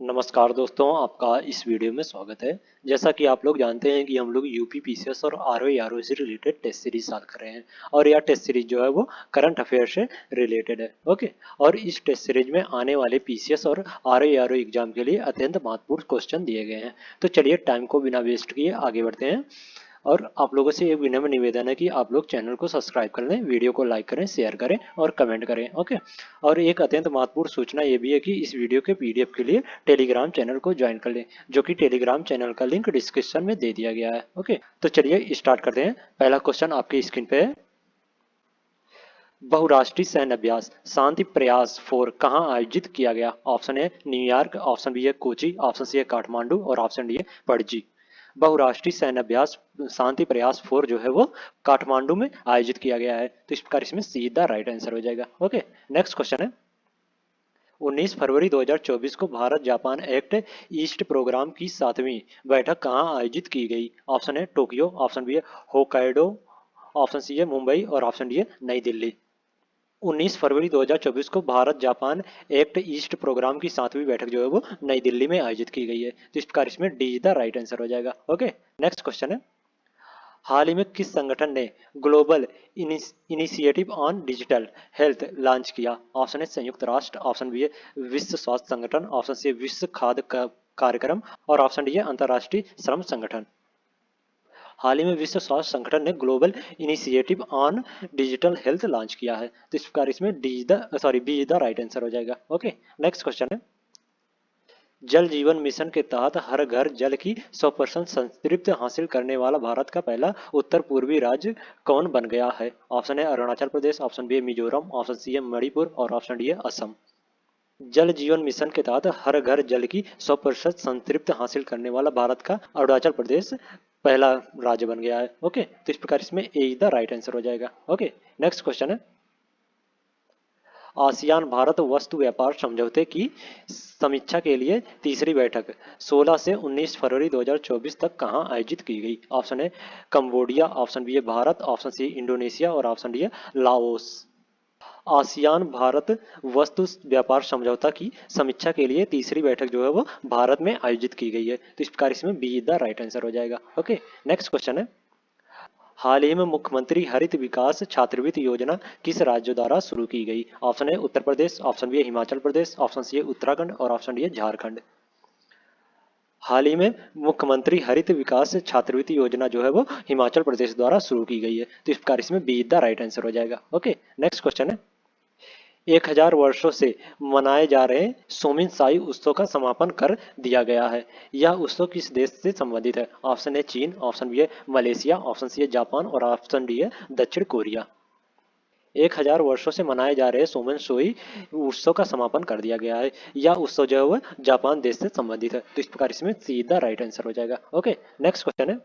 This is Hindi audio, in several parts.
नमस्कार दोस्तों, आपका इस वीडियो में स्वागत है। जैसा कि आप लोग जानते हैं कि हम लोग यूपी पीसीएस और आरओ से रिलेटेड टेस्ट सीरीज चालू कर रहे हैं और यह टेस्ट सीरीज जो है वो करंट अफेयर से रिलेटेड है। ओके। और इस टेस्ट सीरीज में आने वाले पीसीएस और आरओ एग्जाम के लिए अत्यंत महत्वपूर्ण क्वेश्चन दिए गए हैं। तो चलिए टाइम को बिना वेस्ट किए आगे बढ़ते हैं। और आप लोगों से एक विनम्र निवेदन है कि आप लोग चैनल को सब्सक्राइब कर लें, वीडियो को लाइक करें, शेयर करें और कमेंट करें। ओके। और एक अत्यंत महत्वपूर्ण सूचना ये भी है कि इस वीडियो के पीडीएफ के लिए टेलीग्राम चैनल को ज्वाइन कर लें, जो कि टेलीग्राम चैनल का लिंक डिस्क्रिप्शन में दे दिया गया है। ओके, तो चलिए स्टार्ट करते हैं। पहला क्वेश्चन आपकी स्क्रीन पे है। बहुराष्ट्रीय सैन्य अभ्यास शांति प्रयास 4 कहाँ आयोजित किया गया? Option A New York, option B है कोची, ऑप्शन सी है काठमांडू और ऑप्शन डी है पणजी। बहुराष्ट्रीय सैन्य अभ्यास शांति प्रयास 4 जो है वो काठमांडू में आयोजित किया गया है। तो इस प्रकार इसमें सीधा राइट आंसर हो जाएगा। ओके, नेक्स्ट क्वेश्चन है। 19 फरवरी 2024 को Bharat Japan act east programme की 7वीं बैठक कहाँ आयोजित की गई? ऑप्शन है टोक्यो, ऑप्शन बी है होकाइडो, ऑप्शन सी है मुंबई और ऑप्शन डी है नई दिल्ली। 19 फरवरी 2024 को Bharat Japan act east programme की 7वीं बैठक जो है वो नई दिल्ली में आयोजित की गई है। तो इस प्रकार इसमें डी द राइट आंसर हो जाएगा। ओके, नेक्स्ट क्वेश्चन है। हाल ही में किस संगठन ने global initiative on digital health launch किया? ऑप्शन है संयुक्त राष्ट्र, ऑप्शन बी है विश्व स्वास्थ्य संगठन, ऑप्शन सी है विश्व खाद्य कार्यक्रम और ऑप्शन डी है अंतर्राष्ट्रीय श्रम संगठन। हाल ही में विश्व स्वास्थ्य संगठन ने global initiative on digital health launch किया है। तो इस प्रकार इसमें बी द राइट आंसर हो जाएगा। ओके, नेक्स्ट क्वेश्चन है। जल जीवन मिशन के तहत हर घर जल की 100% संतृप्ति हासिल करने वाला भारत का पहला उत्तर पूर्वी राज्य कौन बन गया है? ऑप्शन है अरुणाचल प्रदेश, ऑप्शन बी है मिजोरम, ऑप्शन सी है मणिपुर और ऑप्शन डी है असम। जल जीवन मिशन के तहत हर घर जल की 100% संतृप्ति हासिल करने वाला भारत का अरुणाचल प्रदेश पहला राज्य बन गया है। ओके, तो इस प्रकार इसमें ए द राइट आंसर हो जाएगा। ओके, नेक्स्ट क्वेश्चन है। आसियान भारत वस्तु व्यापार समझौते की समीक्षा के लिए तीसरी बैठक 16 से 19 फरवरी 2024 तक कहां आयोजित की गई? ऑप्शन है कंबोडिया, ऑप्शन बी है भारत, ऑप्शन सी इंडोनेशिया और ऑप्शन डी है लाओस। आसियान भारत वस्तु व्यापार समझौता की समीक्षा के लिए तीसरी बैठक जो है वो भारत में आयोजित की गई है। तो इस प्रकार इसमें बी द राइट आंसर हो जाएगा। ओके, नेक्स्ट क्वेश्चन है। हाल ही में मुख्यमंत्री हरित विकास छात्रवृत्ति योजना किस राज्य द्वारा शुरू की गई? ऑप्शन है उत्तर प्रदेश, ऑप्शन बी है हिमाचल प्रदेश, ऑप्शन सी है उत्तराखंड और ऑप्शन डी है झारखंड। हाल ही में मुख्यमंत्री हरित विकास छात्रवृत्ति योजना जो है वो हिमाचल प्रदेश द्वारा शुरू की गई है। तो इस प्रकार इसमें बी द राइट आंसर हो जाएगा। ओके, नेक्स्ट क्वेश्चन है। 1000 वर्षों से मनाए जा रहे सोमिन साई उत्सव का समापन कर दिया गया है। यह उत्सव किस देश से संबंधित है? ऑप्शन है चीन, ऑप्शन बी है मलेशिया, ऑप्शन सी है जापान और ऑप्शन डी है दक्षिण कोरिया। 1000 वर्षों से मनाए जा रहे सोमन सोई उत्सव का समापन कर दिया गया है। यह उत्सव जो है वह जापान देश से संबंधित है। तो इस प्रकार इसमें सीधा राइट आंसर हो जाएगा। ओके, नेक्स्ट क्वेश्चन है।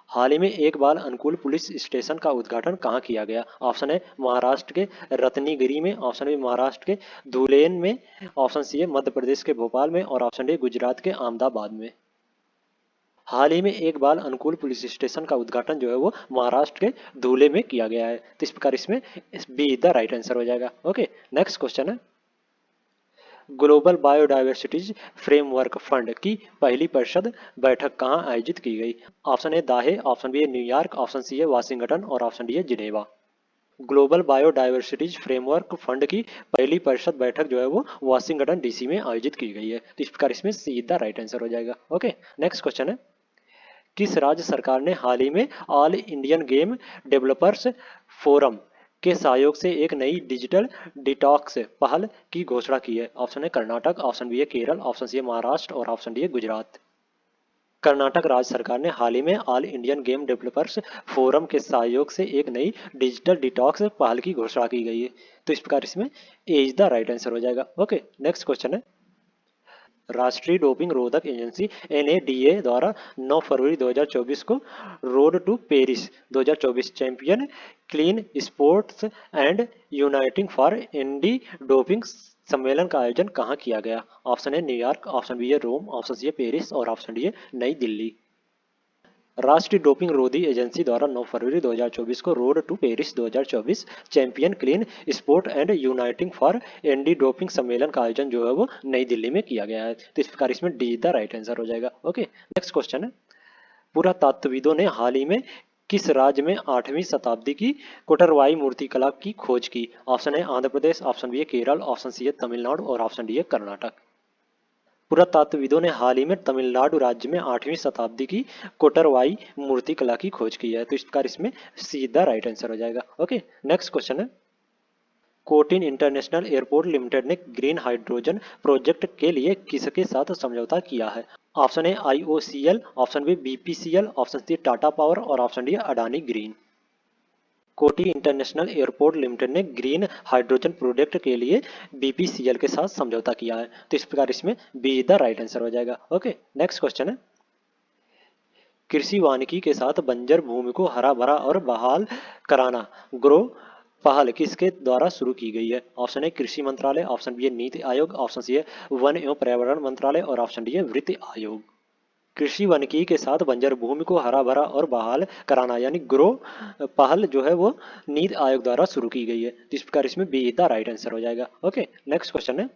हाल ही में एक बाल अनुकूल पुलिस स्टेशन का उद्घाटन कहाँ किया गया? ऑप्शन है महाराष्ट्र के रत्नीगिरी में, ऑप्शन बी महाराष्ट्र के धुलेन में, ऑप्शन सी है मध्य प्रदेश के भोपाल में और ऑप्शन डी गुजरात के अहमदाबाद में। हाल ही में एक बाल अनुकूल पुलिस स्टेशन का उद्घाटन जो है वो महाराष्ट्र के धुले में किया गया है। तो इस प्रकार इसमें बी द राइट आंसर हो जाएगा। ओके, नेक्स्ट क्वेश्चन है। ग्लोबल बायोडायवर्सिटीज फ्रेमवर्क फंड की पहली परिषद बैठक कहाँ आयोजित की गई? Option A Dahe, option B है न्यूयॉर्क, ऑप्शन सी है वाशिंगटन और ऑप्शन डी है जिनेवा। ग्लोबल बायोडायवर्सिटीज फ्रेमवर्क फंड की पहली परिषद बैठक जो है वो वाशिंगटन डीसी में आयोजित की गई है। तो इस प्रकार इसमें सीधा राइट आंसर हो जाएगा। ओके, नेक्स्ट क्वेश्चन है। किस राज्य सरकार ने हाल ही में all Indian game developers forum के सहयोग से एक नई डिजिटल डिटॉक्स पहल की घोषणा की है? ऑप्शन है कर्नाटक, ऑप्शन बी है केरल, ऑप्शन सी है महाराष्ट्र और ऑप्शन डी है गुजरात। कर्नाटक राज्य सरकार ने हाल ही में all Indian game developers forum के सहयोग से एक नई डिजिटल डिटॉक्स पहल की घोषणा की गई है। तो इस प्रकार इसमें ए इज द राइट आंसर हो जाएगा। ओके, नेक्स्ट क्वेश्चन है। राष्ट्रीय डोपिंग रोधक एजेंसी एनएडीए द्वारा 9 फरवरी 2024 को road to Paris 2024 champion clean sports and uniting for anti doping सम्मेलन का आयोजन कहाँ किया गया? ऑप्शन है न्यूयॉर्क, ऑप्शन बी है रोम, ऑप्शन सी है पेरिस और ऑप्शन डी है नई दिल्ली। राष्ट्रीय डोपिंग रोधी एजेंसी द्वारा 9 फरवरी 2024 को road to Paris 2024 champion clean sport and uniting for anti doping सम्मेलन का आयोजन जो है वो नई दिल्ली में किया गया है। तो इस प्रकार इसमें डी द राइट आंसर हो जाएगा। ओके, नेक्स्ट क्वेश्चन है, पुरातत्वविदों ने हाल ही में किस राज्य में 8वीं शताब्दी की कोटरवाई मूर्तिकला की खोज की? ऑप्शन है आंध्र प्रदेश, ऑप्शन बी है केरल, ऑप्शन सी है तमिलनाडु और ऑप्शन डी है कर्नाटक। पुरातत्वविदों ने हाल ही में तमिलनाडु राज्य में 8वीं शताब्दी की कोटरवाई मूर्तिकला की खोज की है। तो इस प्रकार इसमें सीधा राइट आंसर हो जाएगा। ओके, नेक्स्ट क्वेश्चन है, कोटीन इंटरनेशनल एयरपोर्ट लिमिटेड ने ग्रीन हाइड्रोजन प्रोजेक्ट के लिए किसके साथ समझौता किया है? Option A IOCL, option B BPCL, option C Tata power और ऑप्शन डी अडानी ग्रीन। कोटी इंटरनेशनल एयरपोर्ट लिमिटेड ने ग्रीन हाइड्रोजन प्रोजेक्ट के लिए BPCL के साथ समझौता किया है। तो इस प्रकार इसमें बी द राइट आंसर हो जाएगा। ओके, नेक्स्ट क्वेश्चन है, कृषि वानिकी के साथ बंजर भूमि को हरा भरा और बहाल कराना ग्रो पहल किसके द्वारा शुरू की गई है? ऑप्शन ए कृषि मंत्रालय, ऑप्शन बी है नीति आयोग, ऑप्शन सी है वन एवं पर्यावरण मंत्रालय और ऑप्शन डी है वित्त आयोग। कृषि वानिकी के साथ बंजर भूमि को हरा भरा और बहाल कराना यानी ग्रो पहल जो है वो नीति आयोग द्वारा शुरू की गई है। तो इस प्रकार इसमें बी द राइट आंसर हो जाएगा। ओके, नेक्स्ट क्वेश्चन है,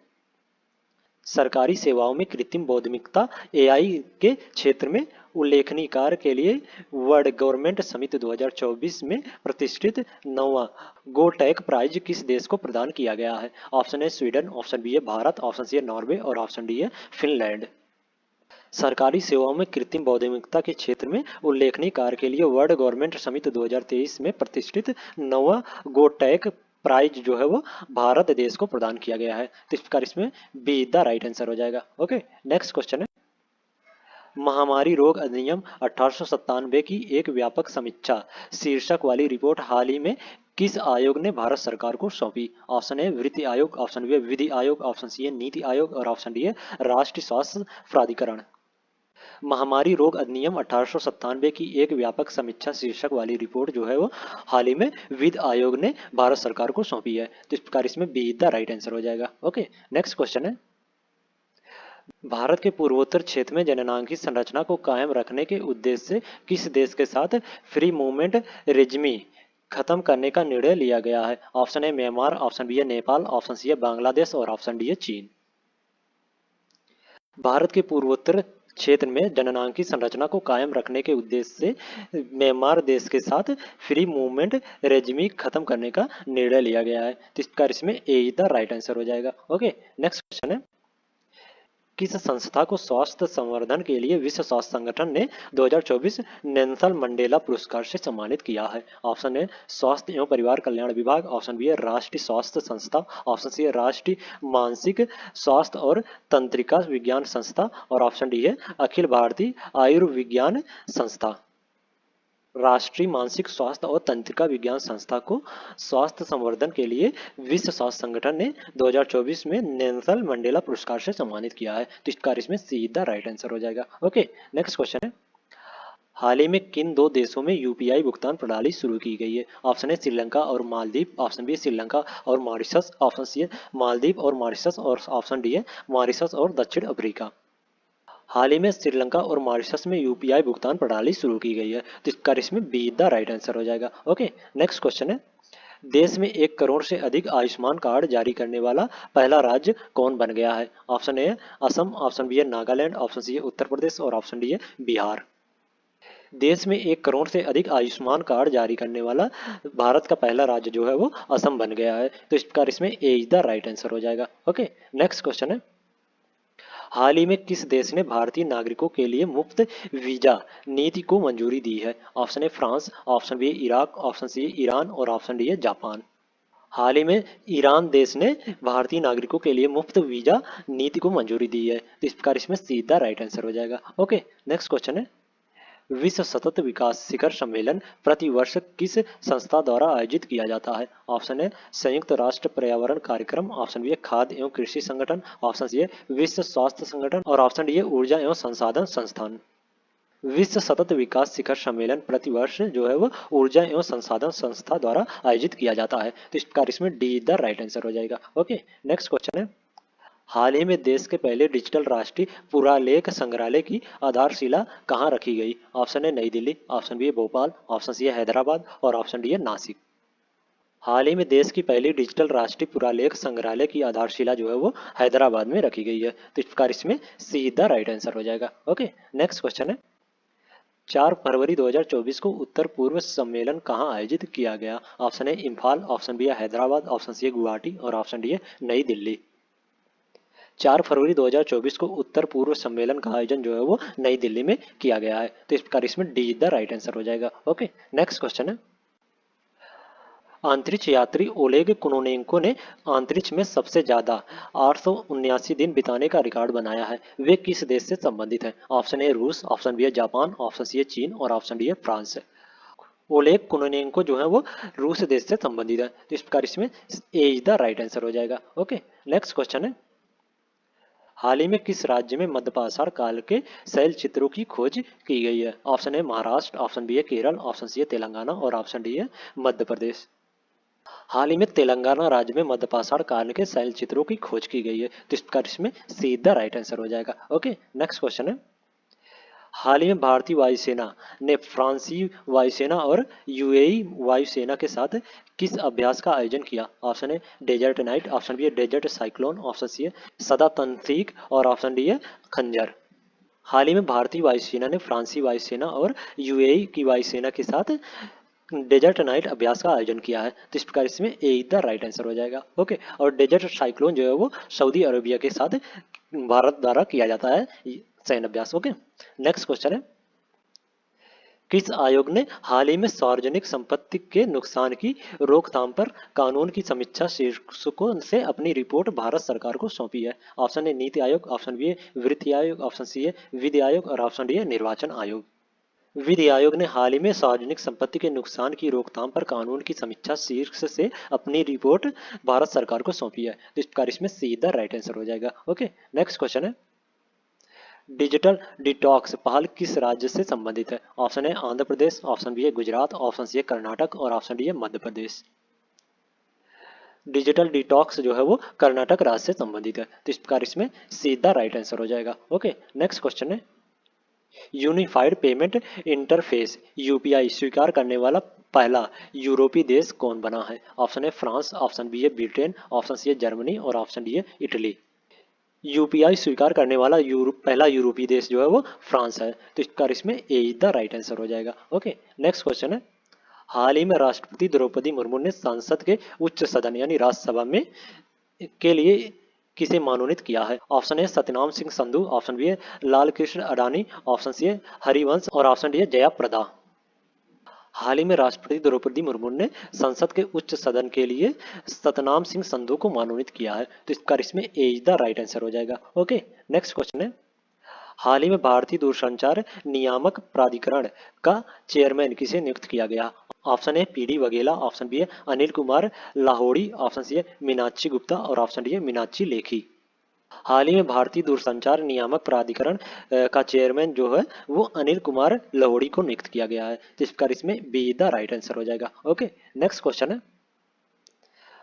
सरकारी सेवाओं में कृत्रिम बौद्धिमत्ता AI के क्षेत्र में उल्लेखनीय कार्य के लिए वर्ल्ड गवर्नमेंट समिट 2024 में प्रतिष्ठित 9वां गोटैक प्राइज किस देश को प्रदान किया गया है? ऑप्शन है स्वीडन, ऑप्शन बी है भारत, ऑप्शन सी है नॉर्वे और ऑप्शन डी है फिनलैंड। सरकारी सेवाओं में कृत्रिम बौद्धिमत्ता के क्षेत्र में उल्लेखनीय कार्य के लिए वर्ल्ड गवर्नमेंट समिट 2023 में प्रतिष्ठित 9वां गोटैक प्राइज जो है वो भारत देश को प्रदान किया गया है। तो इस प्रकार इसमें बी द राइट आंसर हो जाएगा। ओके, नेक्स्ट क्वेश्चन है, महामारी रोग अधिनियम 1897 की एक व्यापक समीक्षा शीर्षक वाली रिपोर्ट हाल ही में किस आयोग ने भारत सरकार को सौंपी? ऑप्शन है वित्त आयोग, ऑप्शन बी है विधि आयोग, ऑप्शन सी है नीति आयोग और ऑप्शन डी है राष्ट्रीय स्वास्थ्य प्राधिकरण। महामारी रोग अधिनियम 1897 की एक व्यापक समीक्षा शीर्षक वाली रिपोर्ट जो है वो हाल ही में वित्त आयोग ने भारत सरकार को सौंपी है। तो इस प्रकार इसमें बी द राइट आंसर हो जाएगा। ओके, नेक्स्ट क्वेश्चन है, भारत के पूर्वोत्तर क्षेत्र में जननांग की संरचना को कायम रखने के उद्देश्य से किस देश के साथ फ्री मूवमेंट रेजिमी खत्म करने का निर्णय लिया गया है? ऑप्शन है म्यांमार, ऑप्शन बी है नेपाल, ऑप्शन सी है बांग्लादेश और ऑप्शन डी है चीन। भारत के पूर्वोत्तर क्षेत्र में जननांग की संरचना को कायम रखने के उद्देश्य से म्यांमार देश के साथ फ्री मूवमेंट रेजिमी खत्म करने का निर्णय लिया गया है। तो इस प्रकार इसमें ए द राइट आंसर हो जाएगा। ओके, नेक्स्ट क्वेश्चन है, किस संस्था को स्वास्थ्य संवर्धन के लिए विश्व स्वास्थ्य संगठन ने 2024 नेल्सन मंडेला पुरस्कार से सम्मानित किया है? ऑप्शन है स्वास्थ्य एवं परिवार कल्याण विभाग, ऑप्शन बी है राष्ट्रीय स्वास्थ्य संस्था, ऑप्शन सी है राष्ट्रीय मानसिक स्वास्थ्य और तंत्रिका विज्ञान संस्था और ऑप्शन डी है अखिल भारतीय आयुर्विज्ञान संस्था। राष्ट्रीय मानसिक स्वास्थ्य और तंत्रिका विज्ञान संस्था को स्वास्थ्य संवर्धन के लिए विश्व स्वास्थ्य संगठन ने 2024 में नेल्सन मंडेला पुरस्कार से सम्मानित किया है। तो इसका इसमें सीधा राइट आंसर हो जाएगा। ओके, नेक्स्ट क्वेश्चन है, हाल ही में किन दो देशों में UPI भुगतान प्रणाली शुरू की गई है? ऑप्शन है श्रीलंका और मालदीव, ऑप्शन बी श्रीलंका और मॉरिशस, ऑप्शन सी है मालदीव और मॉरिशस और ऑप्शन डी है मॉरिशस और दक्षिण अफ्रीका। हाल ही में श्रीलंका और मॉरिशस में UPI भुगतान प्रणाली शुरू की गई है। तो इसका इसमें बी द राइट आंसर हो जाएगा। ओके, नेक्स्ट क्वेश्चन है, देश में 1 करोड़ से अधिक आयुष्मान कार्ड जारी करने वाला पहला राज्य कौन बन गया है? Option A Assam, option B है नागालैंड, ऑप्शन सी है उत्तर प्रदेश और ऑप्शन डी है बिहार। देश में 1 करोड़ से अधिक आयुष्मान कार्ड जारी करने वाला भारत का पहला राज्य जो है वो असम बन गया है। तो इस प्रकार इसमें ए इज द राइट आंसर हो जाएगा। ओके, नेक्स्ट क्वेश्चन है, हाल ही में किस देश ने भारतीय नागरिकों के लिए मुफ्त वीजा नीति को मंजूरी दी है? ऑप्शन है फ्रांस, ऑप्शन बी है इराक, ऑप्शन सी है ईरान और ऑप्शन डी है जापान। हाल ही में ईरान देश ने भारतीय नागरिकों के लिए मुफ्त वीजा नीति को मंजूरी दी है। तो इस प्रकार इसमें सीधा राइट आंसर हो जाएगा। ओके, नेक्स्ट क्वेश्चन है, विश्व सतत विकास शिखर सम्मेलन प्रतिवर्ष किस संस्था द्वारा आयोजित किया जाता है? ऑप्शन है संयुक्त राष्ट्र पर्यावरण कार्यक्रम, ऑप्शन बी है खाद्य एवं कृषि संगठन, ऑप्शन सी है विश्व स्वास्थ्य संगठन और ऑप्शन डी है ऊर्जा एवं संसाधन संस्थान। विश्व सतत विकास शिखर सम्मेलन प्रतिवर्ष जो है वो ऊर्जा एवं संसाधन संस्था द्वारा आयोजित किया जाता है। तो इस प्रकार इसमें डी द राइट आंसर हो जाएगा। ओके, नेक्स्ट क्वेश्चन है, हाल ही में देश के पहले डिजिटल राष्ट्रीय पुरालेख संग्रहालय की आधारशिला कहाँ रखी गई? ऑप्शन ए नई दिल्ली, ऑप्शन बी है भोपाल, ऑप्शन सी है हैदराबाद और ऑप्शन डी है नासिक। हाल ही में देश की पहली डिजिटल राष्ट्रीय पुरालेख संग्रहालय की आधारशिला जो है वो हैदराबाद में रखी गई है। तो इस प्रकार इसमें सीधा राइट आंसर हो जाएगा। ओके, नेक्स्ट क्वेश्चन है 4 फरवरी 2024 को उत्तर पूर्व सम्मेलन कहाँ आयोजित किया गया? Option A Imphal, option B है हैदराबाद, ऑप्शन सी है गुवाहाटी और ऑप्शन डी है नई दिल्ली। 4 फरवरी 2024 को उत्तर पूर्व सम्मेलन का आयोजन जो है वो नई दिल्ली में किया गया है। तो इस प्रकार इसमें डी द राइट आंसर हो जाएगा। ओके, नेक्स्ट क्वेश्चन है अंतरिक्ष यात्री ओलेग कुनोनेंको ने अंतरिक्ष में सबसे ज्यादा 879 दिन बिताने का रिकॉर्ड बनाया है। वे किस देश से संबंधित है? ऑप्शन ए रूस, ऑप्शन बी है जापान, ऑप्शन सी है चीन और ऑप्शन डी है फ्रांस। ओलेग कुनोनेंको जो है वो रूस देश से संबंधित है। तो इस प्रकार इसमें ए इज द राइट आंसर हो जाएगा। ओके, नेक्स्ट क्वेश्चन है हाल ही में किस राज्य में मध्यपाषाण काल के शैल चित्रों की खोज की गई है? Option A Maharashtra, option B है केरल, ऑप्शन सी है तेलंगाना और ऑप्शन डी है मध्य प्रदेश। हाल ही में तेलंगाना राज्य में मध्यपाषाण काल के शैल चित्रों की खोज की गई है। तो इस प्रकार इसमें सीधा राइट आंसर हो जाएगा। ओके, नेक्स्ट क्वेश्चन है हाल ही में भारतीय वायुसेना ने फ्रांसीसी वायुसेना और यूएई वायुसेना के साथ किस अभ्यास का आयोजन किया? Option A desert night, option B है डेजर्ट साइक्लोन, ऑप्शन सी है सदा तंत्रिक और ऑप्शन डी है खंजर। हाल ही में भारतीय वायुसेना ने फ्रांसीसी वायुसेना और यूएई की वायुसेना के साथ डेजर्ट नाइट अभ्यास का आयोजन किया है। तो इस प्रकार इसमें ए द राइट आंसर हो जाएगा। ओके, और डेजर्ट साइक्लोन जो है वो सऊदी अरेबिया के साथ भारत द्वारा किया जाता है सैन्य अभ्यास। ओके, नेक्स्ट क्वेश्चन है किस आयोग ने हाल ही में सार्वजनिक संपत्ति के नुकसान की रोकथाम पर कानून की समीक्षा शीर्षकों से अपनी रिपोर्ट भारत सरकार को सौंपी है? ऑप्शन ए नीति आयोग, ऑप्शन बी है वित्त आयोग, ऑप्शन सी है विधि आयोग और ऑप्शन डी है निर्वाचन आयोग। विधि आयोग ने हाल ही में सार्वजनिक संपत्ति के नुकसान की रोकथाम पर कानून की समीक्षा शीर्ष से अपनी रिपोर्ट भारत सरकार को सौंपी है। तो इस प्रकार इसमें सीधा राइट आंसर हो जाएगा। ओके, नेक्स्ट क्वेश्चन है डिजिटल डिटॉक्स पहल किस राज्य से संबंधित है? ऑप्शन है आंध्र प्रदेश, ऑप्शन बी है गुजरात, ऑप्शन सी है कर्नाटक और ऑप्शन डी है मध्य प्रदेश। डिजिटल डिटॉक्स जो है वो कर्नाटक राज्य से संबंधित है। तो इस प्रकार इसमें सीधा राइट आंसर हो जाएगा। ओके, नेक्स्ट क्वेश्चन है यूनिफाइड पेमेंट इंटरफेस यूपीआई स्वीकार करने वाला पहला यूरोपीय देश कौन बना है? ऑप्शन है फ्रांस, ऑप्शन बी है ब्रिटेन, ऑप्शन सी है जर्मनी और ऑप्शन डी है इटली। यूपीआई स्वीकार करने वाला पहला यूरोपीय देश जो है वो फ्रांस है। तो इस प्रकार इसमें ए इज द राइट आंसर हो जाएगा। ओके, नेक्स्ट क्वेश्चन है हाल ही में राष्ट्रपति द्रौपदी मुर्मू ने संसद के उच्च सदन यानी राज्यसभा में के लिए किसे मनोनीत किया है? Option A Satnam Singh Sandhu, option B है लाल कृष्ण अडानी, ऑप्शन सी है हरिवंश और ऑप्शन डी है जया प्रदा। हाल ही में राष्ट्रपति द्रौपदी मुर्मू ने संसद के उच्च सदन के लिए सतनाम सिंह संधू को मनोनीत किया है। तो इसका इसमें ए इज द राइट आंसर हो जाएगा। ओके, नेक्स्ट क्वेश्चन है हाल ही में भारतीय दूरसंचार नियामक प्राधिकरण का चेयरमैन किसे नियुक्त किया गया? Option A PD Vaghela, option B है अनिल कुमार लाहोड़ी, ऑप्शन सी है मीनाक्षी गुप्ता और ऑप्शन डी है मीनाक्षी लेखी। हाल ही में भारतीय दूरसंचार नियामक प्राधिकरण का चेयरमैन जो है वो अनिल कुमार लाहोड़ी को नियुक्त किया गया है। जिस प्रकार इसमें बी द राइट आंसर हो जाएगा। ओके, नेक्स्ट क्वेश्चन है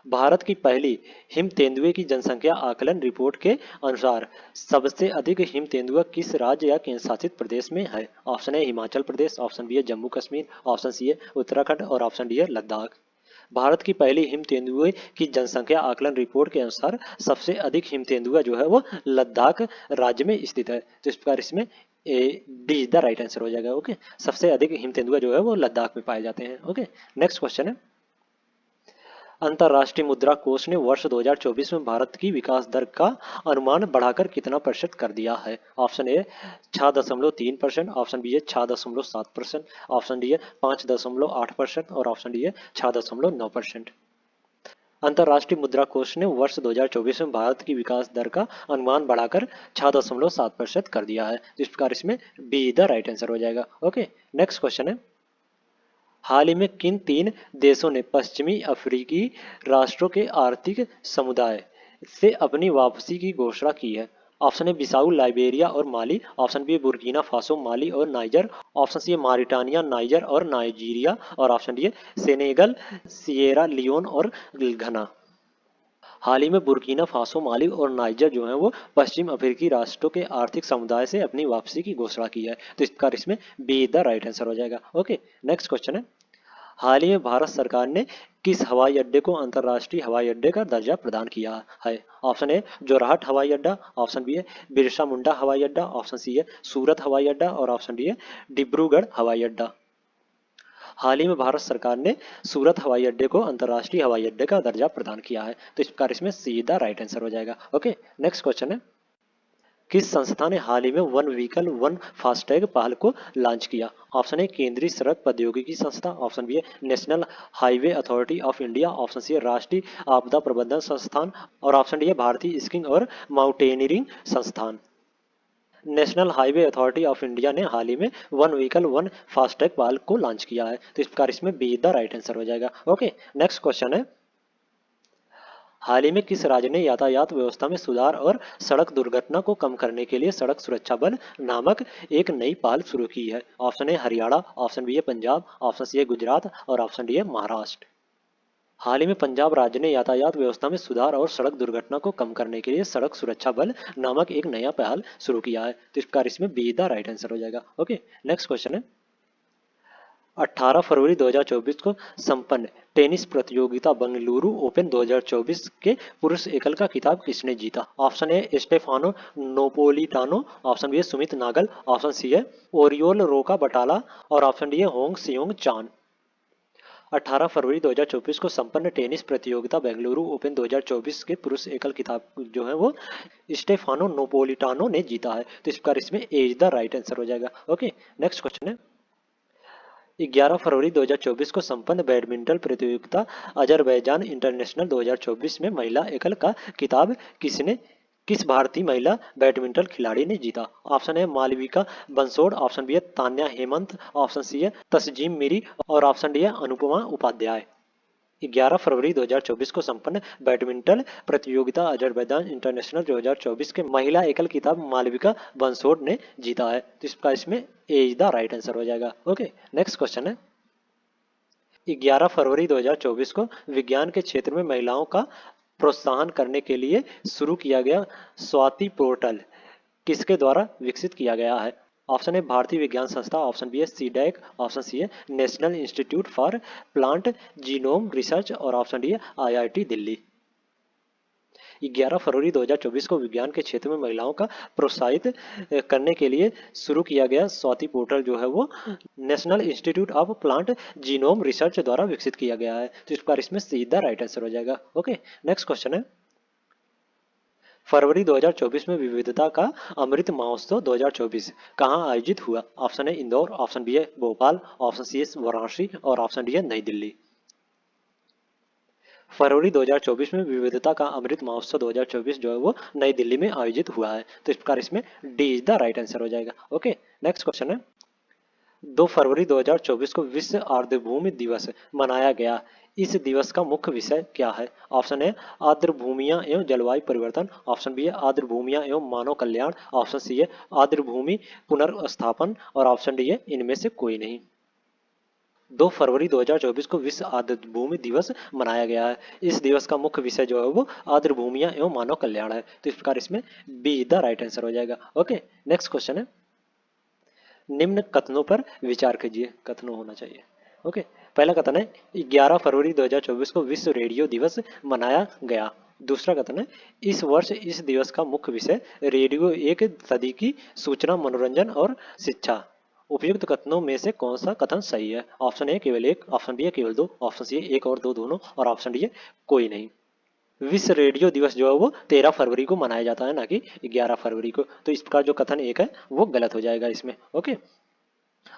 भारत की पहली हिम तेंदुए की जनसंख्या आकलन रिपोर्ट के अनुसार सबसे अधिक हिम तेंदुआ किस राज्य या केंद्र शासित प्रदेश में है? ऑप्शन है हिमाचल प्रदेश, ऑप्शन बी है जम्मू कश्मीर, ऑप्शन सी है उत्तराखंड और ऑप्शन डी है लद्दाख। भारत की पहली हिम तेंदुए की जनसंख्या आकलन रिपोर्ट के अनुसार सबसे अधिक हिम तेंदुआ जो है वो लद्दाख राज्य में स्थित है। तो इस प्रकार इसमें A D is the right answer हो जाएगा। ओके, सबसे अधिक हिम तेंदुआ जो है वो लद्दाख में पाए जाते हैं। ओके, नेक्स्ट क्वेश्चन है अंतर्राष्ट्रीय मुद्रा कोष ने वर्ष 2024 में भारत की विकास दर का अनुमान बढ़ाकर कितना प्रतिशत कर दिया है? ऑप्शन ए 6.3%, ऑप्शन बी है 6.7%, ऑप्शन डी है 5.8% और ऑप्शन डी है 6.9%। अंतर्राष्ट्रीय मुद्रा कोष ने वर्ष 2024 में भारत की विकास दर का अनुमान बढ़ाकर 6.7% कर दिया है। इस प्रकार इसमें बी द राइट आंसर हो जाएगा। ओके, नेक्स्ट क्वेश्चन है हाल ही में किन 3 देशों ने पश्चिमी अफ्रीकी राष्ट्रों के आर्थिक समुदाय से अपनी वापसी की घोषणा की है? ऑप्शन ए बिसाऊ लाइबेरिया और Mali, option B Burkina Faso Mali और Niger, option C Mauritania Niger और नाइजीरिया और option D Senegal Sierra Leone और घना। हाल ही में बुर्किना फासो, माली और नाइजर जो है वो पश्चिम अफ्रीकी राष्ट्रों के आर्थिक समुदाय से अपनी वापसी की घोषणा की है। तो इसका इसमें बी द राइट आंसर हो जाएगा। ओके, नेक्स्ट क्वेश्चन है, हाल ही में भारत सरकार ने किस हवाई अड्डे को अंतर्राष्ट्रीय हवाई अड्डे का दर्जा प्रदान किया है? ऑप्शन ए जोरहाट हवाई अड्डा, ऑप्शन बी है बिरसा मुंडा हवाई अड्डा, ऑप्शन सी है सूरत हवाई अड्डा और ऑप्शन डी है डिब्रूगढ़ हवाई अड्डा। हाल ही में भारत सरकार ने सूरत हवाई अड्डे को अंतर्राष्ट्रीय हवाई अड्डे का दर्जा प्रदान किया है। तो इसका इसमें सीधा राइट आंसर हो जाएगा। ओके, नेक्स्ट क्वेश्चन है, किस संस्था ने हाल ही में वन व्हीकल वन फास्टैग पहल को लॉन्च किया? ऑप्शन ए केंद्रीय सड़क प्रौद्योगिकी संस्था, ऑप्शन बी है national highway authority of India, option C है राष्ट्रीय आपदा प्रबंधन संस्थान और ऑप्शन डी है भारतीय स्कीइंग और माउंटेनियरिंग संस्थान। National highway authority of India ने हाल ही में वन व्हीकल वन फास्टैग पहल को लॉन्च किया है। तो इसका इसमें बी द राइट आंसर हो जाएगा। ओके, नेक्स्ट क्वेश्चन है, हाल ही में किस राज्य ने यातायात व्यवस्था में सुधार और सड़क दुर्घटना को कम करने के लिए सड़क सुरक्षा बल नामक एक नई पहल शुरू की है? Option A Haryana, option B है पंजाब, ऑप्शन सी है गुजरात और ऑप्शन डी है महाराष्ट्र। हाल ही में पंजाब राज्य ने यातायात व्यवस्था में सुधार और सड़क दुर्घटना को कम करने के लिए सड़क सुरक्षा बल नामक एक नया पहल शुरू किया है। तो इसका इसमें बी द राइट आंसर हो जाएगा। ओके, नेक्स्ट क्वेश्चन है, 18 फरवरी 2024 को संपन्न टेनिस प्रतियोगिता बेंगलुरु ओपन 2024 के पुरुष एकल का खिताब किसने जीता? Option A Stefano Napolitano, option B है सुमित नागल, ऑप्शन सी है ओरियोल रोका बटाला और ऑप्शन डी है होंग सियोंग चान। 18 फरवरी 2024 को संपन्न टेनिस प्रतियोगिता बेंगलुरु ओपन 2024 के पुरुष एकल खिताब जो है वो स्टेफानो नोपोलिटानो ने जीता है। तो इसका इसमें ए इज द राइट आंसर हो जाएगा। ओके, नेक्स्ट क्वेश्चन है, 11 फरवरी 2024 को संपन्न बैडमिंटन प्रतियोगिता अजरबैजान इंटरनेशनल 2024 में महिला एकल का खिताब किस भारतीय महिला बैडमिंटन खिलाड़ी ने जीता? ऑप्शन है मालविका बंसोड़, ऑप्शन बी है तान्या हेमंत, ऑप्शन सी है तस्जीम मीरी और ऑप्शन डी है अनुपमा उपाध्याय। 11 फरवरी 2024 को संपन्न बैडमिंटन प्रतियोगिता अजरबैजान इंटरनेशनल 2024 के महिला एकल खिताब मालविका बंसोड़ ने जीता है। तो इसका इसमें ए इज द राइट आंसर हो जाएगा। ओके, नेक्स्ट क्वेश्चन है, 11 फरवरी 2024 को विज्ञान के क्षेत्र में महिलाओं का प्रोत्साहन करने के लिए शुरू किया गया स्वाति पोर्टल किसके द्वारा विकसित किया गया है? ऑप्शन है भारतीय विज्ञान संस्था, ऑप्शन बी है सीडैक, ऑप्शन सी है national institute for plant genome research और ऑप्शन डी है आईआईटी दिल्ली। 11 फरवरी 2024 को विज्ञान के क्षेत्र में महिलाओं का प्रोत्साहित करने के लिए शुरू किया गया स्वाति पोर्टल जो है वो national institute of plant genome research द्वारा विकसित किया गया है। तो इस पर इसमें सीधा राइट आंसर हो जाएगा। ओके, नेक्स्ट क्वेश्चन है, फरवरी 2024 में विविधता का अमृत महोत्सव 2024 कहाँ आयोजित हुआ? ऑप्शन है इंदौर, ऑप्शन बी है भोपाल, ऑप्शन सी है वाराणसी और ऑप्शन डी है नई दिल्ली। फरवरी 2024 में विविधता का अमृत महोत्सव 2024 जो है वो नई दिल्ली में आयोजित हुआ है। तो इस प्रकार इसमें D is the right answer हो जाएगा। ओके, नेक्स्ट क्वेश्चन है, 2 फरवरी 2024 को विश्व आर्द्रभूमि दिवस मनाया गया। इस दिवस का मुख्य विषय क्या है? ऑप्शन है आर्द्रभूमियां एवं जलवायु परिवर्तन, ऑप्शन बी है आर्द्रभूमियां एवं मानव कल्याण, ऑप्शन सी है आर्द्रभूमि पुनर्स्थापन और ऑप्शन डी है इनमें से कोई नहीं। 2 फरवरी 2024 को विश्व आर्द्रभूमि दिवस मनाया गया है। इस दिवस का मुख्य विषय जो है वो आर्द्रभूमियां एवं मानव कल्याण है। तो इस प्रकार इसमें बी द राइट आंसर हो जाएगा। ओके, नेक्स्ट क्वेश्चन है, निम्न कथनों पर विचार कीजिए। कथनों होना चाहिए। ओके, पहला कथन है 11 फरवरी 2024 को विश्व रेडियो दिवस मनाया गया। दूसरा कथन है इस वर्ष इस दिवस का मुख्य विषय रेडियो एक सदी की सूचना मनोरंजन और शिक्षा। उपयुक्त कथनों में से कौन सा कथन सही है? ऑप्शन ए केवल एक, ऑप्शन बी है केवल दो, ऑप्शन सी है एक और दो दोनों और ऑप्शन डी है कोई नहीं। विश्व रेडियो दिवस जो है वो 13 फरवरी को मनाया जाता है, ना कि 11 फरवरी को। तो इसका जो कथन एक है वो गलत हो जाएगा इसमें। ओके,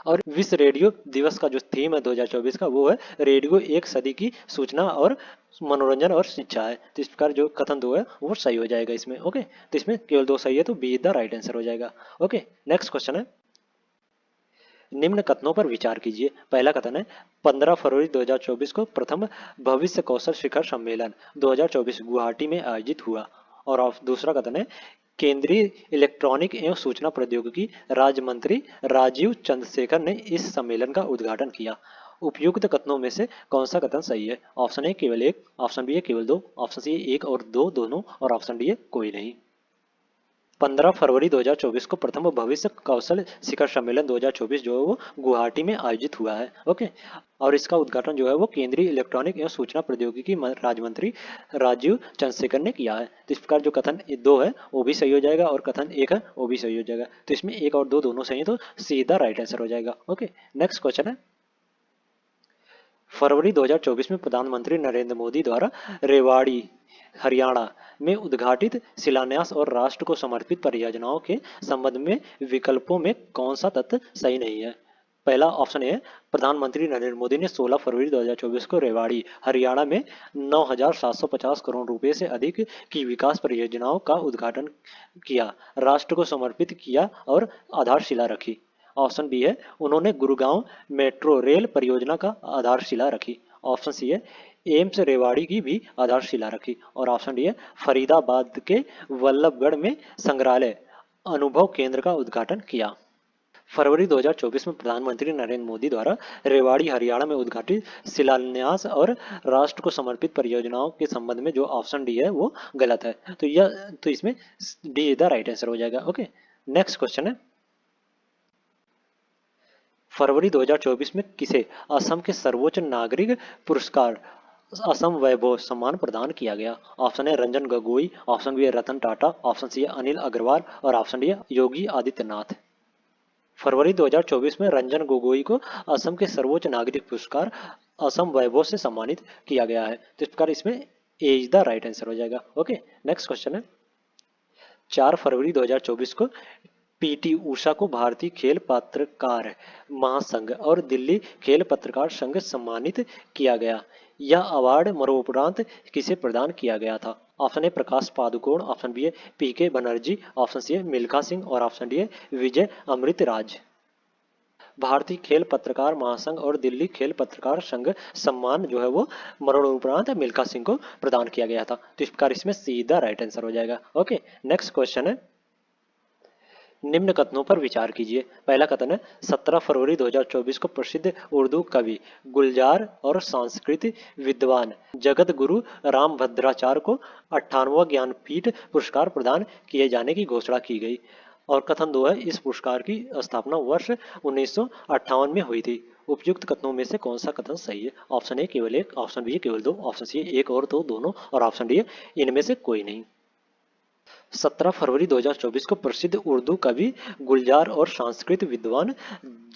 और विश्व रेडियो दिवस का जो थीम है 2024 का वो है रेडियो एक सदी की सूचना और मनोरंजन और शिक्षा है। तो इस प्रकार जो कथन दो है वो सही हो जाएगा इसमें। ओके, तो इसमें केवल दो सही है तो बी द राइट आंसर हो जाएगा। ओके, नेक्स्ट क्वेश्चन है, निम्न कथनों पर विचार कीजिए। पहला कथन है 15 फरवरी 2024 को प्रथम भविष्य कौशल शिखर सम्मेलन 2024 गुवाहाटी में आयोजित हुआ। और दूसरा कथन है केंद्रीय इलेक्ट्रॉनिक एवं सूचना प्रौद्योगिकी राज्य मंत्री राजीव चंद्रशेखर ने इस सम्मेलन का उद्घाटन किया। उपयुक्त कथनों में से कौन सा कथन सही है? ऑप्शन ए केवल एक, ऑप्शन बी है केवल दो, ऑप्शन सी एक और दो दोनों और ऑप्शन डी है कोई नहीं। 15 फरवरी 2024 को प्रथम भविष्य कौशल शिखर सम्मेलन 2024 जो है वो गुवाहाटी में आयोजित हुआ है। ओके, और इसका उद्घाटन जो है वो केंद्रीय इलेक्ट्रॉनिक एवं सूचना प्रौद्योगिकी राज्य मंत्री राजीव चंद्रशेखर ने किया है। तो इस प्रकार जो कथन दो है वो भी सही हो जाएगा और कथन एक है वो भी सही हो जाएगा। तो इसमें एक और दो दोनों सही है तो सीधा राइट आंसर हो जाएगा। ओके, नेक्स्ट क्वेश्चन है, फरवरी 2024 में प्रधानमंत्री नरेंद्र मोदी द्वारा रेवाड़ी हरियाणा में उद्घाटित शिलान्यास और राष्ट्र को समर्पित परियोजनाओं के संबंध में विकल्पों में कौन सा तथ्य सही नहीं है? पहला ऑप्शन है, प्रधानमंत्री नरेंद्र मोदी ने 16 फरवरी 2024 को रेवाड़ी हरियाणा में 9,750 करोड़ रुपए से अधिक की विकास परियोजनाओं का उद्घाटन किया, राष्ट्र को समर्पित किया और आधारशिला रखी। ऑप्शन बी है, उन्होंने गुरुगांव मेट्रो रेल परियोजना का आधारशिला रखी। ऑप्शन सी है, एम्स रेवाड़ी की भी आधारशिला रखी। और ऑप्शन डी है, फरीदाबाद के वल्लभगढ़ में संग्रहालय अनुभव केंद्र का उद्घाटन किया। फरवरी 2024 में प्रधानमंत्री नरेंद्र मोदी द्वारा रेवाड़ी हरियाणा में उद्घाटित शिलान्यास और राष्ट्र को समर्पित परियोजनाओं के संबंध में जो ऑप्शन डी है वो गलत है। तो इसमें D is the right answer हो जाएगा। ओके, नेक्स्ट क्वेश्चन है, फरवरी 2024 में किसे असम के सर्वोच्च नागरिक पुरस्कार असम वैभव सम्मान प्रदान किया गया? ऑप्शन है रंजन गोगोई, ऑप्शन बी है रतन टाटा, ऑप्शन सी है अनिल अग्रवाल और ऑप्शन डी है योगी आदित्यनाथ। फरवरी 2024 में रंजन गोगोई को असम के सर्वोच्च नागरिक पुरस्कार असम वैभव से सम्मानित किया गया है। तो इस प्रकार इसमें ए इज द राइट आंसर हो जाएगा। ओके, नेक्स्ट क्वेश्चन है, 4 फरवरी 2024 को पीटी उषा को भारतीय खेल पत्रकार महासंघ और दिल्ली खेल पत्रकार संघ सम्मानित किया गया। यह अवार्ड मरणोपरांत किसे प्रदान किया गया था? Option A Prakash Padukone, option B है पीके बनर्जी, ऑप्शन सी है मिल्खा सिंह और ऑप्शन डी है विजय अमृतराज। भारतीय खेल पत्रकार महासंघ और दिल्ली खेल पत्रकार संघ सम्मान जो है वो मरणोपरांत मिल्खा सिंह को प्रदान किया गया था। तो इस प्रकार इसमें सीधा राइट आंसर हो जाएगा। ओके, नेक्स्ट क्वेश्चन है, निम्न कथनों पर विचार कीजिए। पहला कथन है, 17 फरवरी 2024 को प्रसिद्ध उर्दू कवि गुलजार और सांस्कृतिक विद्वान जगत गुरु रामभद्राचार्य को 58वां ज्ञानपीठ पुरस्कार प्रदान किए जाने की घोषणा की गई। और कथन दो है, इस पुरस्कार की स्थापना वर्ष 1958 में हुई थी। उपयुक्त कथनों में से कौन सा कथन सही है? ऑप्शन ए केवल एक, ऑप्शन बी केवल दो, ऑप्शन सी एक और दो दोनों और ऑप्शन डी इनमें से कोई नहीं। 17 फरवरी 2024 को प्रसिद्ध उर्दू कवि गुलजार और सांस्कृतिक विद्वान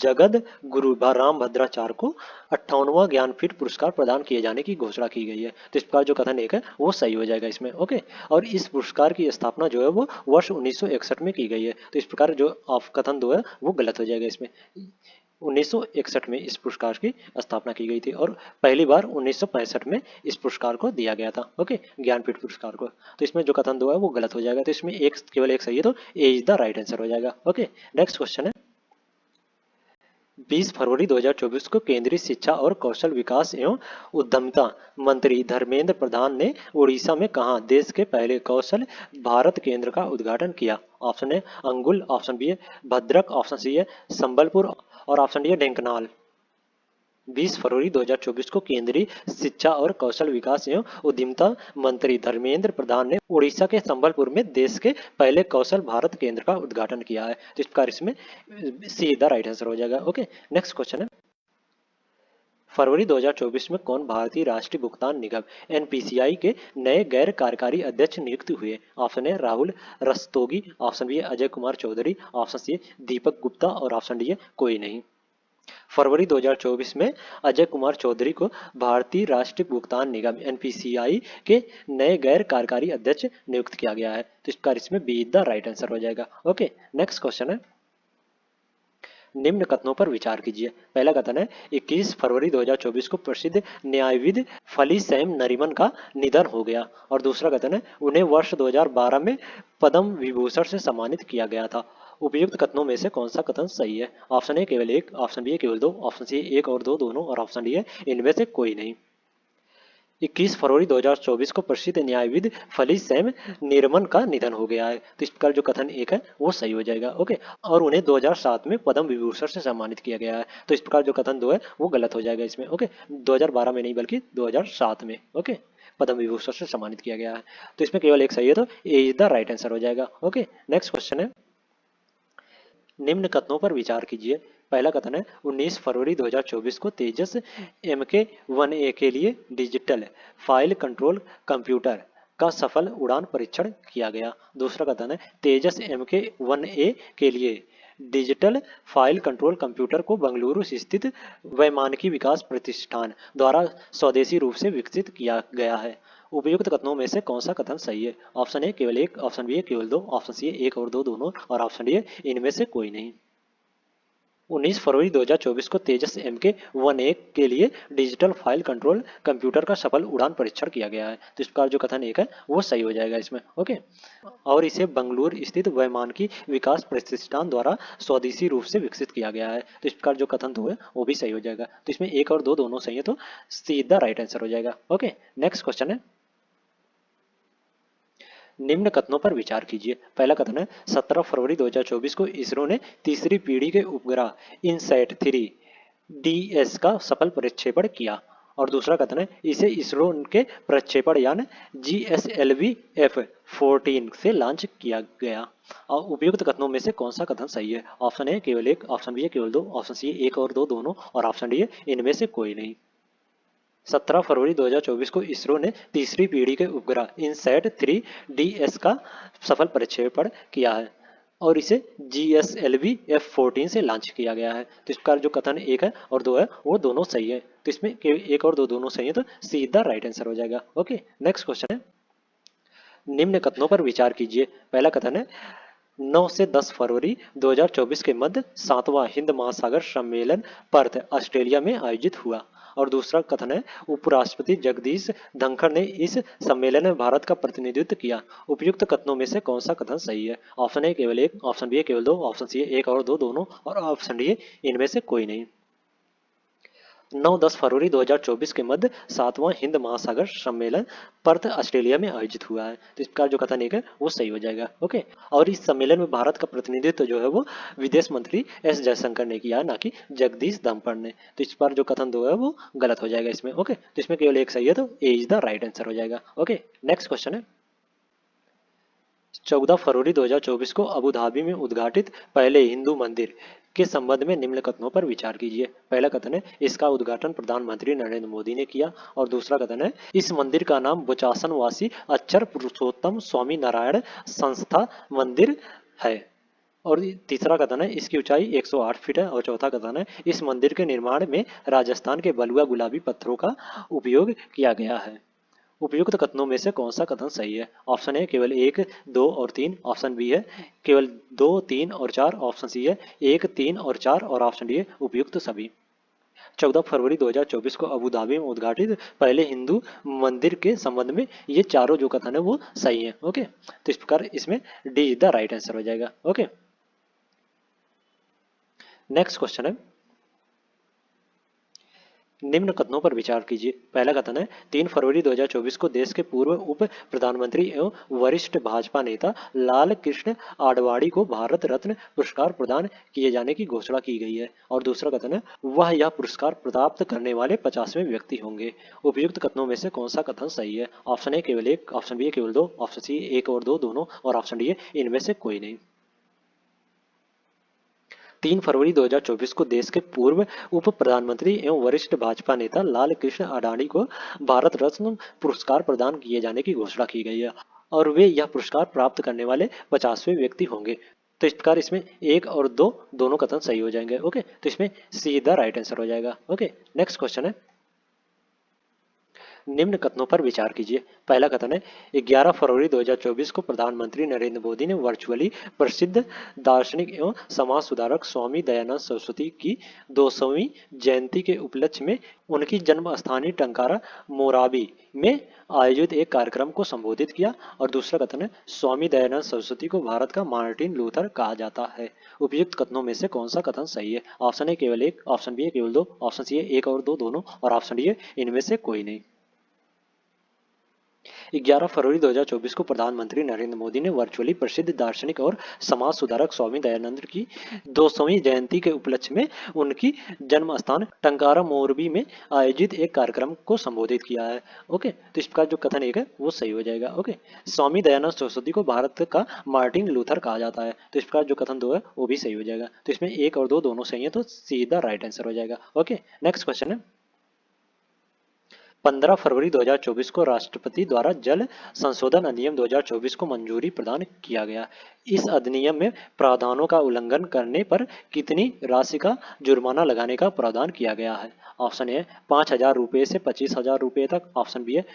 जगत गुरु रामभद्राचार्य को 58वां ज्ञानपीठ पुरस्कार प्रदान किए जाने की घोषणा की गई है। तो इस प्रकार जो कथन एक है वो सही हो जाएगा इसमें। ओके, और इस पुरस्कार की स्थापना जो है वो वर्ष 1961 में की गई है। तो इस प्रकार जो कथन दो है वो गलत हो जाएगा इसमें। 1961 में इस पुरस्कार की स्थापना की गई थी और पहली बार 1965 में इस पुरस्कार को दिया गया था। ओके, ज्ञानपीठ पुरस्कार को। तो इसमें जो कथन दो है वो गलत हो जाएगा। तो इसमें एक केवल एक सही है तो ए इज द राइट आंसर हो जाएगा। ओके, नेक्स्ट क्वेश्चन है, 20 फरवरी 2024 को केंद्रीय शिक्षा और कौशल विकास एवं उद्यमिता मंत्री धर्मेंद्र प्रधान ने उड़ीसा में कहा देश के पहले कौशल भारत केंद्र का उद्घाटन किया? ऑप्शन है अंगुल, ऑप्शन बी है भद्रक, ऑप्शन सी है संबलपुर और ऑप्शन डी है ढेंकनाल। 20 फरवरी 2024 को केंद्रीय शिक्षा और कौशल विकास एवं उद्यमिता मंत्री धर्मेंद्र प्रधान ने उड़ीसा के संबलपुर में देश के पहले कौशल भारत केंद्र का उद्घाटन किया है। तो इस प्रकार इसमें सीधा राइट आंसर हो जाएगा। ओके, नेक्स्ट क्वेश्चन है, फरवरी 2024 में कौन भारतीय राष्ट्रीय भुगतान निगम एनपीसीआई के नए गैर कार्यकारी अध्यक्ष नियुक्त हुए? ऑप्शन है राहुल रस्तोगी, ऑप्शन बी है अजय कुमार चौधरी, ऑप्शन सी है दीपक गुप्ता और ऑप्शन डी है कोई नहीं। फरवरी 2024 में अजय कुमार चौधरी को भारतीय राष्ट्रीय भुगतान निगम एनपीसीआई के नए गैर कार्यकारी अध्यक्ष नियुक्त किया गया है। तो इसका इसमें बी द राइट आंसर हो जाएगा। ओके, नेक्स्ट क्वेश्चन है, निम्न कथनों पर विचार कीजिए। पहला कथन है, 21 फरवरी 2024 को प्रसिद्ध न्यायविद फली सैम नरीमन का निधन हो गया। और दूसरा कथन है, उन्हें वर्ष 2012 में पद्म विभूषण से सम्मानित किया गया था। उपयुक्त कथनों में से कौन सा कथन सही है? ऑप्शन ए केवल एक, ऑप्शन बी केवल दो, ऑप्शन सी एक और दो दोनों और ऑप्शन डी है इनमें से कोई नहीं। 21 फरवरी 2024 को प्रसिद्ध न्यायविद फली सैम निर्मन का निधन हो गया है। तो इस प्रकार जो कथन एक है वो सही हो जाएगा। ओके, और उन्हें 2007 में पद्म विभूषण से सम्मानित किया गया है। तो इस प्रकार जो कथन दो है वो गलत हो जाएगा इसमें। ओके, 2012 में नहीं बल्कि 2007 में ओके पद्म विभूषण से सम्मानित किया गया है। तो इसमें केवल एक सही है, तो ए इज द राइट आंसर हो जाएगा। ओके, नेक्स्ट क्वेश्चन है, निम्न कथनों पर विचार कीजिए। पहला कथन है 19 फरवरी 2024 को तेजस MK-1A के लिए डिजिटल फाइल कंट्रोल कंप्यूटर का सफल उड़ान परीक्षण किया गया। दूसरा कथन है तेजस MK-1A के लिए डिजिटल फाइल कंट्रोल कंप्यूटर को बेंगलुरु स्थित वैमानिकी विकास प्रतिष्ठान द्वारा स्वदेशी रूप से विकसित किया गया है। उपयुक्त कथनों में से कौन सा कथन सही है? ऑप्शन ए केवल एक, ऑप्शन बी केवल दो, ऑप्शन सी एक और दो दोनों, और ऑप्शन डी इनमें से कोई नहीं। 19 फरवरी 2024 को तेजस MK-1A के लिए डिजिटल फाइल कंट्रोल कंप्यूटर का सफल उड़ान परीक्षण किया गया है। तो इस प्रकार जो कथन एक है वो सही हो जाएगा इसमें। ओके, और इसे बेंगलुरु स्थित वैमानिकी विकास प्रतिष्ठान द्वारा स्वदेशी रूप से विकसित किया गया है। तो इस प्रकार जो कथन दो है वो भी सही हो जाएगा। तो इसमें एक और दो दोनों सही है, तो सीधा राइट आंसर हो जाएगा। ओके, नेक्स्ट क्वेश्चन है, निम्न कथनों पर विचार कीजिए। पहला कथन है 17 फरवरी 2024 को इसरो ने तीसरी पीढ़ी के उपग्रह इनसैट 3 DS का सफल प्रक्षेपण किया। और दूसरा कथन है इसे इसरो के प्रक्षेपण यान GSLV F-14 से लॉन्च किया गया। और उपयुक्त कथनों में से कौन सा कथन सही है? ऑप्शन ए केवल एक, ऑप्शन बी केवल दो, ऑप्शन सी एक और दो दोनों, और ऑप्शन डी इनमें से कोई नहीं। 17 फरवरी 2024 को इसरो ने तीसरी पीढ़ी के उपग्रह इनसैट 3 DS का सफल प्रक्षेपण किया है और इसे GSLV F-14 से लॉन्च किया गया है। तो इसका जो कथन एक है और दो है वो दोनों सही है। तो इसमें एक और दो दोनों सही है, तो सीधा राइट आंसर हो जाएगा। ओके, नेक्स्ट क्वेश्चन है, निम्न कथनों पर विचार कीजिए। पहला कथन है 9 से 10 फरवरी 2024 के मध्य 7वां हिंद महासागर सम्मेलन पर्थ ऑस्ट्रेलिया में आयोजित हुआ। और दूसरा कथन है उपराष्ट्रपति जगदीश धनखड़ ने इस सम्मेलन में भारत का प्रतिनिधित्व किया। उपयुक्त कथनों में से कौन सा कथन सही है? ऑप्शन ए केवल एक, ऑप्शन बी केवल दो, ऑप्शन सी एक और दो दोनों, और ऑप्शन डी इनमें से कोई नहीं। 9-10 फरवरी 2024 के मध्य 7वां हिंद महासागर सम्मेलन पर्थ ऑस्ट्रेलिया में आयोजित हुआ है। तो इसका जो कथन एक है वो सही हो जाएगा। ओके, और इस सम्मेलन में भारत का प्रतिनिधित्व जो है वो विदेश मंत्री S जयशंकर ने किया, ना कि जगदीश धनखड़ ने। तो इस पर जो कथन दो है वो गलत हो जाएगा इसमें। ओके, तो इसमें केवल एक सही है, तो ए इज द राइट आंसर हो जाएगा। ओके, नेक्स्ट क्वेश्चन है, 14 फरवरी 2024 को अबू धाबी में उद्घाटित पहले हिंदू मंदिर के संबंध में निम्न कथनों पर विचार कीजिए। पहला कथन है इसका उद्घाटन प्रधानमंत्री नरेंद्र मोदी ने किया। और दूसरा कथन है इस मंदिर का नाम बोचासन वासी अक्षर पुरुषोत्तम स्वामी नारायण संस्था मंदिर है। और तीसरा कथन है इसकी ऊंचाई 108 फीट है। और चौथा कथन है इस मंदिर के निर्माण में राजस्थान के बलुआ गुलाबी पत्थरों का उपयोग किया गया है। उपयुक्त कथनों में से कौन सा कथन सही है? ऑप्शन ए केवल एक, दो और तीन, ऑप्शन बी है केवल दो, तीन और चार, ऑप्शन सी है एक, तीन और चार, और ऑप्शन डी है उपयुक्त सभी। 14 फरवरी 2024 को अबू धाबी में उद्घाटित पहले हिंदू मंदिर के संबंध में ये चारों जो कथन है वो सही है। ओके, तो इस प्रकार इसमें D is the right answer हो जाएगा। ओके, नेक्स्ट क्वेश्चन है, निम्न कथनों पर विचार कीजिए। पहला कथन है 3 फरवरी 2024 को देश के पूर्व उप प्रधानमंत्री एवं वरिष्ठ भाजपा नेता लाल कृष्ण आडवाणी को भारत रत्न पुरस्कार प्रदान किए जाने की घोषणा की गई है। और दूसरा कथन है वह यह पुरस्कार प्राप्त करने वाले 50वें व्यक्ति होंगे। उपयुक्त कथनों में से कौन सा कथन सही है? ऑप्शन ए केवल एक, ऑप्शन बी केवल दो, ऑप्शन सी एक और दो दोनों, और ऑप्शन डी इनमें से कोई नहीं। 3 फरवरी 2024 को देश के पूर्व उप प्रधानमंत्री एवं वरिष्ठ भाजपा नेता लाल कृष्ण आडवाणी को भारत रत्न पुरस्कार प्रदान किए जाने की घोषणा की गई है और वे यह पुरस्कार प्राप्त करने वाले 50वें व्यक्ति होंगे। तो इस प्रकार इसमें एक और दो दोनों कथन सही हो जाएंगे। ओके, तो इसमें सीधा राइट आंसर हो जाएगा। ओके, नेक्स्ट क्वेश्चन है, निम्न कथनों पर विचार कीजिए। पहला कथन है 11 फरवरी 2024 को प्रधानमंत्री नरेंद्र मोदी ने वर्चुअली प्रसिद्ध दार्शनिक एवं समाज सुधारक स्वामी दयानंद सरस्वती की 200वीं जयंती के उपलक्ष्य में उनकी जन्म स्थानीय टंकारा मोराबी में आयोजित एक कार्यक्रम को संबोधित किया। और दूसरा कथन है स्वामी दयानंद सरस्वती को भारत का मार्टिन लूथर कहा जाता है। उपयुक्त कथनों में से कौन सा कथन सही है? ऑप्शन ए केवल एक, ऑप्शन बी केवल दो, ऑप्शन सी एक और दो दोनों, और ऑप्शन डी इनमें से कोई नहीं। 11 फरवरी 2024 को प्रधानमंत्री नरेंद्र मोदी ने वर्चुअली प्रसिद्ध दार्शनिक और समाज सुधारक स्वामी दयानंद की 200वीं जयंती के उपलक्ष्य में उनकी जन्म स्थान टंकारा मोरबी में आयोजित एक कार्यक्रम को संबोधित किया है। ओके, तो इस प्रकार जो कथन एक है वो सही हो जाएगा। ओके, स्वामी दयानंद सरस्वती को भारत का मार्टिन लूथर कहा जाता है, तो इस प्रकार जो कथन दो है वो भी सही हो जाएगा। तो इसमें एक और दो दोनों सही है, तो सीधा राइट आंसर हो जाएगा। ओके, नेक्स्ट क्वेश्चन है 15 फरवरी 2024 को राष्ट्रपति द्वारा जल संशोधन अधिनियम 2024 को मंजूरी प्रदान किया गया। इस अधिनियम में प्रावधानों का उल्लंघन करने पर कितनी राशि का जुर्माना लगाने का प्रावधान किया गया है? ऑप्शन ए 5,000 रुपये से 25,000 रुपये तक, ऑप्शन बी है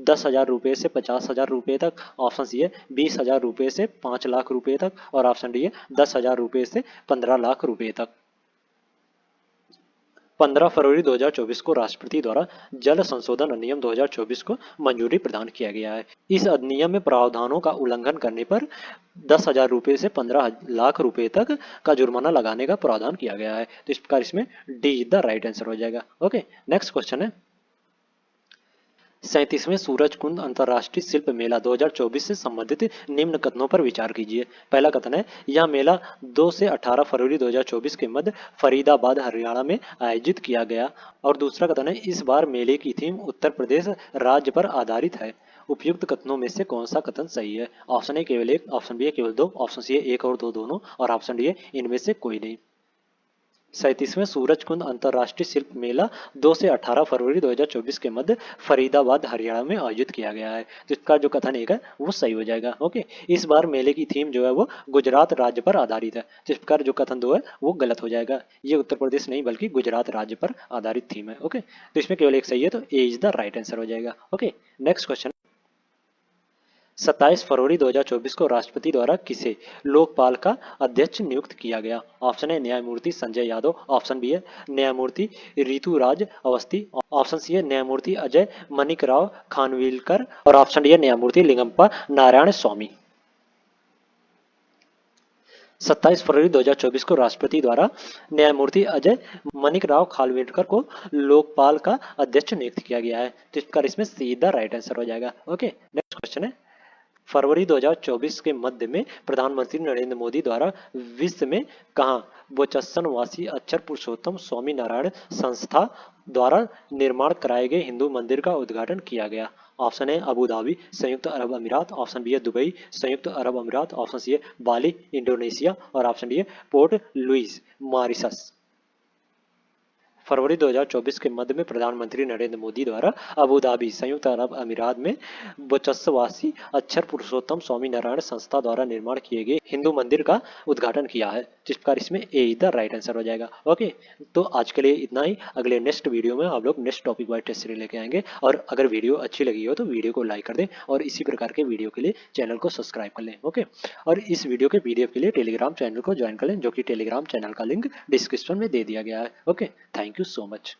10,000 रुपये से 50,000 रुपये तक, ऑप्शन सी है 20,000 रुपये से 5 लाख रुपये तक और ऑप्शन डी है 10,000 रुपये से 15 लाख रुपये तक। 15 फरवरी 2024 को राष्ट्रपति द्वारा जल संशोधन अधिनियम 2024 को मंजूरी प्रदान किया गया है। इस अधिनियम में प्रावधानों का उल्लंघन करने पर 10,000 रुपये से 15 लाख रुपए तक का जुर्माना लगाने का प्रावधान किया गया है। तो इस प्रकार इसमें D is the right answer हो जाएगा। ओके, नेक्स्ट क्वेश्चन है 37वें सूरजकुंड अंतर्राष्ट्रीय शिल्प मेला 2024 से संबंधित निम्न कथनों पर विचार कीजिए। पहला कथन है यह मेला 2 से 18 फरवरी 2024 के मध्य फरीदाबाद हरियाणा में आयोजित किया गया। और दूसरा कथन है इस बार मेले की थीम उत्तर प्रदेश राज्य पर आधारित है। उपयुक्त कथनों में से कौन सा कथन सही है? ऑप्शन ए केवल एक, ऑप्शन बी केवल दो, ऑप्शन सी एक और दो दोनों और ऑप्शन डी इनमें से कोई नहीं। 37वें सूरजकुंड अंतर्राष्ट्रीय शिल्प मेला 2 से 18 फरवरी 2024 के मध्य फरीदाबाद हरियाणा में आयोजित किया गया है। तो इसका जो कथन एक है वो सही हो जाएगा। ओके, इस बार मेले की थीम जो है वो गुजरात राज्य पर आधारित है। तो इस प्रकार जो कथन दो है वो गलत हो जाएगा। ये उत्तर प्रदेश नहीं बल्कि गुजरात राज्य पर आधारित थीम है। ओके, तो इसमें केवल एक सही है, तो ए इज द राइट आंसर हो जाएगा। ओके, नेक्स्ट क्वेश्चन 27 फरवरी 2024 को राष्ट्रपति द्वारा किसे लोकपाल का अध्यक्ष नियुक्त किया गया? ऑप्शन है न्यायमूर्ति संजय यादव, ऑप्शन बी है न्यायमूर्ति ऋतुराज अवस्थी, ऑप्शन सी है न्यायमूर्ति अजय मनिकराव खानविलकर और ऑप्शन डी है न्यायमूर्ति लिंगप्पा नारायण स्वामी। 27 फरवरी 2024 को राष्ट्रपति द्वारा न्यायमूर्ति अजय मनिकराव खानविलकर को लोकपाल का अध्यक्ष नियुक्त किया गया है। तो इसका इसमें सीधा राइट आंसर हो जाएगा। ओके, नेक्स्ट क्वेश्चन है फरवरी 2024 के मध्य में प्रधानमंत्री नरेंद्र मोदी द्वारा विश्व में कहां बोचस्सन वासी अक्षर पुरुषोत्तम स्वामी नारायण संस्था द्वारा निर्माण कराए गए हिंदू मंदिर का उद्घाटन किया गया? ऑप्शन है अबू धाबी संयुक्त अरब अमीरात, ऑप्शन बी है दुबई संयुक्त अरब अमीरात, ऑप्शन सी है बाली इंडोनेशिया और ऑप्शन डी है पोर्ट लुइस मॉरिशस। फरवरी 2024 के मध्य में प्रधानमंत्री नरेंद्र मोदी द्वारा अबू धाबी संयुक्त अरब अमीरात में बोचस्वासी अक्षर पुरुषोत्तम स्वामी नारायण संस्था द्वारा निर्माण किए गए हिंदू मंदिर का उद्घाटन किया है, जिस प्रकार इसमें ए इज द राइट आंसर हो जाएगा। ओके, तो आज के लिए इतना ही। अगले नेक्स्ट वीडियो में हम लोग next topic wise test series लेके आएंगे। और अगर वीडियो अच्छी लगी हो तो वीडियो को लाइक कर दें और इसी प्रकार के वीडियो के लिए चैनल को सब्सक्राइब कर लें। ओके, और इस वीडियो के PDF के लिए टेलीग्राम चैनल को ज्वाइन कर लें, जो कि टेलीग्राम चैनल का लिंक डिस्क्रिप्शन में दे दिया गया है। Okay, thank you so much.